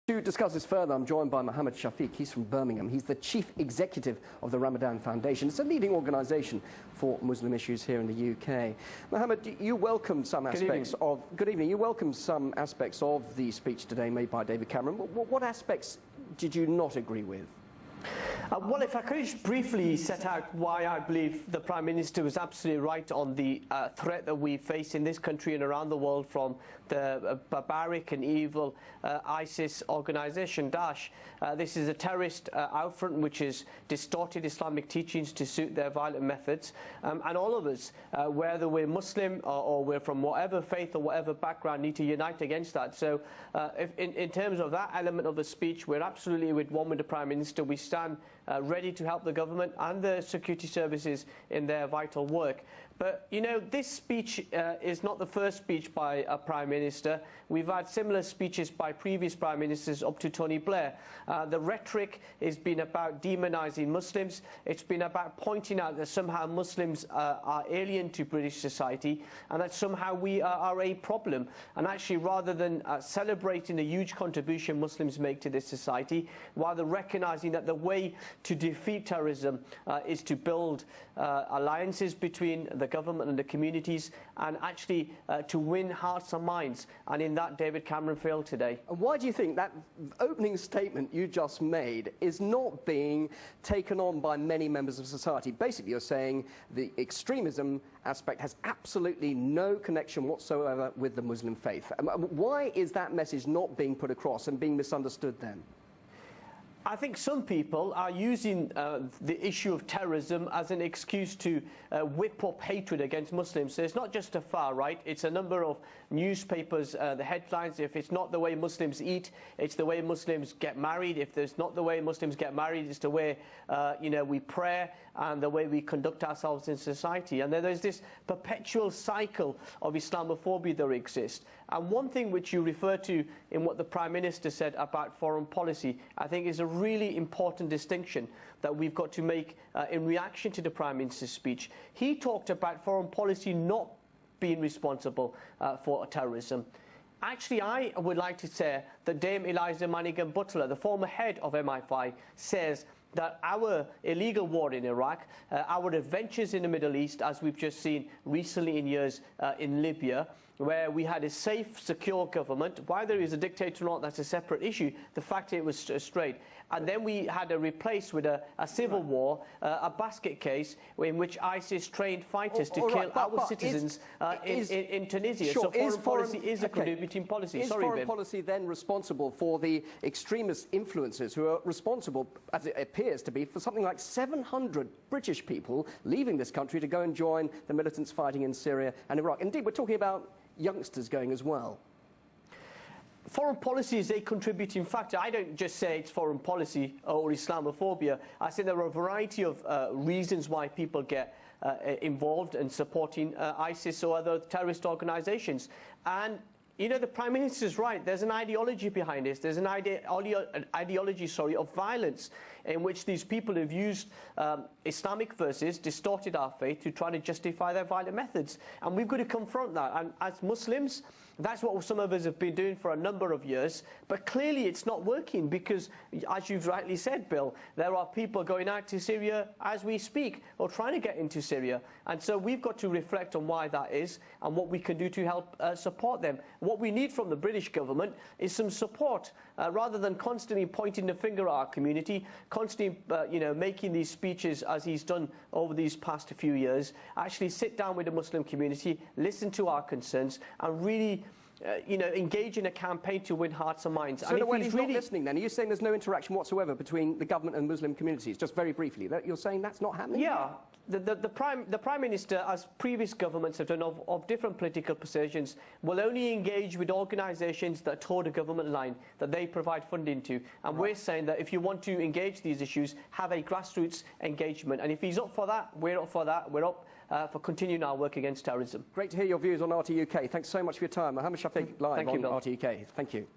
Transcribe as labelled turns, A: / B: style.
A: To discuss this further, I'm joined by Mohammed Shafiq. He's from Birmingham. He's the chief executive of the Ramadhan Foundation. It's a leading organisation for Muslim issues here in the UK. Mohammed, you welcome some aspects of... Good evening. You welcome some aspects of the speech today made by David Cameron. What aspects did you not agree with?
B: Well, if I could just briefly set out why I believe the Prime Minister was absolutely right on the threat that we face in this country and around the world from the barbaric and evil ISIS organisation, Daesh. This is a terrorist outfront which has distorted Islamic teachings to suit their violent methods. And all of us, whether we're Muslim or we're from whatever faith or whatever background, need to unite against that. So in terms of that element of the speech, we're absolutely with the Prime Minister. We stand ready to help the government and the security services in their vital work. But, you know, this speech is not the first speech by a Prime Minister. We've had similar speeches by previous Prime Ministers up to Tony Blair. The rhetoric has been about demonising Muslims. It's been about pointing out that somehow Muslims are alien to British society and that somehow we are a problem. And actually, rather than celebrating the huge contribution Muslims make to this society, rather recognising that the way to defeat terrorism is to build alliances between the government and the communities, and actually to win hearts and minds. And in that, David Cameron failed today.
A: And why do you think that opening statement you just made is not being taken on by many members of society? Basically, you're saying the extremism aspect has absolutely no connection whatsoever with the Muslim faith. Why is that message not being put across and being misunderstood then?
B: I think some people are using the issue of terrorism as an excuse to whip up hatred against Muslims. So it's not just a far right, it's a number of newspapers, the headlines. If it's not the way Muslims eat, it's the way Muslims get married. If there's not the way Muslims get married, it's the way we pray and the way we conduct ourselves in society. And then there's this perpetual cycle of Islamophobia that exists. And one thing which you refer to in what the Prime Minister said about foreign policy, I think is a really important distinction that we've got to make in reaction to the Prime Minister's speech. He talked about foreign policy not being responsible for terrorism. Actually, I would like to say that Dame Eliza Manigan-Butler, the former head of MI5, says that our illegal war in Iraq, our adventures in the Middle East, as we've just seen recently in years in Libya, where we had a safe, secure government. Whether he was a dictator or not, that's a separate issue. The fact it was straight. And then we had a replace with a civil war, a basket case, in which ISIS trained fighters to kill our citizens in Tunisia.
A: Sure,
B: so foreign policy is a contributing policy.
A: Is foreign policy then responsible for the extremist influencers who are responsible, as it appears to be, for something like 700 British people leaving this country to go and join the militants fighting in Syria and Iraq? Indeed, we're talking about youngsters going as well.
B: Foreign policy is a contributing factor. I don't just say it's foreign policy or Islamophobia. I say there are a variety of reasons why people get involved in supporting ISIS or other terrorist organisations. And you know, the Prime Minister's right. There's an ideology behind this. There's an ideology of violence in which these people have used Islamic verses, distorted our faith to try to justify their violent methods. And we've got to confront that. And as Muslims, that's what some of us have been doing for a number of years. But clearly it's not working because, as you've rightly said, Bill, there are people going out to Syria as we speak or trying to get into Syria. And so we've got to reflect on why that is and what we can do to help support them. What we need from the British government is some support rather than constantly pointing the finger at our community, constantly making these speeches as he's done over these past few years. Actually sit down with the Muslim community, listen to our concerns and really engage in a campaign to win hearts and minds.
A: So when he's not listening then, are you saying there's no interaction whatsoever between the government and Muslim communities? Just very briefly, you're saying that's not happening?
B: Yeah. The Prime Minister, as previous governments have done of different political persuasions, will only engage with organisations that toe the government line, that they provide funding to. And we're saying that if you want to engage these issues, have a grassroots engagement. And if he's up for that, we're up for that. We're up for continuing our work against terrorism.
A: Great to hear your views on RT UK. Thanks so much for your time. Mohammed Shafiq live on RT UK. Thank you.